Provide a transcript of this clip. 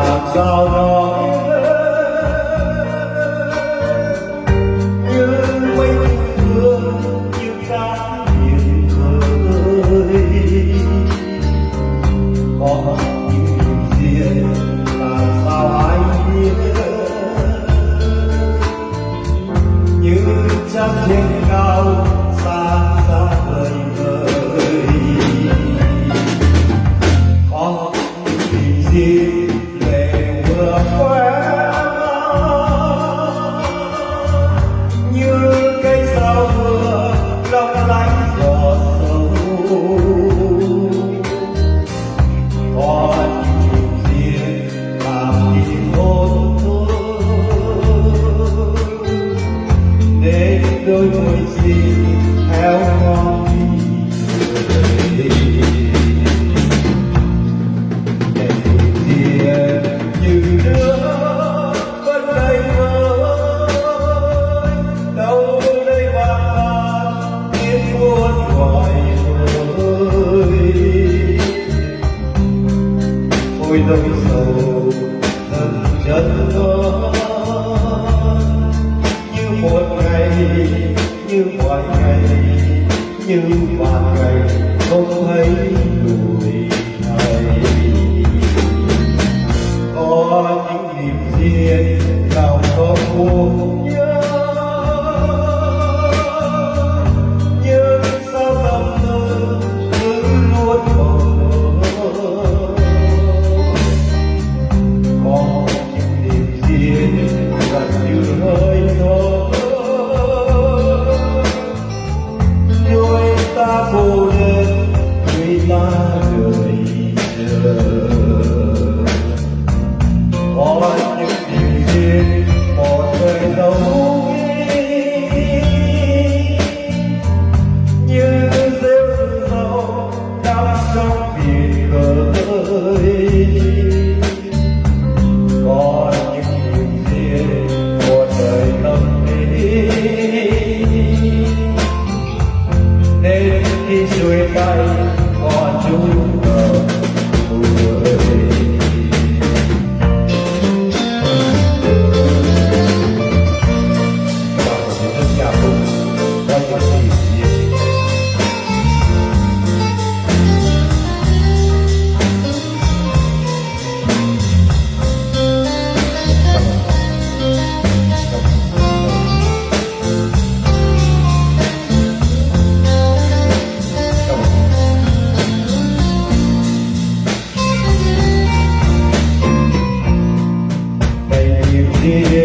làm sao nói như mấy phương như cát biển khơi có những riêng làm sao ai biết như trăng trên cao xa xa vời vời có những riêng lệ vừa khóe như cây sao vừa long lanh gió sâu có những riêng làm gì hôn để đôi môi xin theo con đi để riêng như nước vẫn đầy vơi đâu đây mà tiếng buồn gọi ơi ôi nỗi sầu dần dần ngỡ như một ngày như mọi ngày như vạn ngày không thấy lùi thay có những niềm riêng nào có buồn nhớ nhưng sao tâm tư cứ luôn mơ có những niềm riêng gần như hơi thở nuôi ta cô đơn người ta đời chờ có những điều riêng một đời đâu như rêu rau đắm trong biển khơi có những điều riêng một đời tâm lý nên khi xuôi tay còn chung ở người yeah.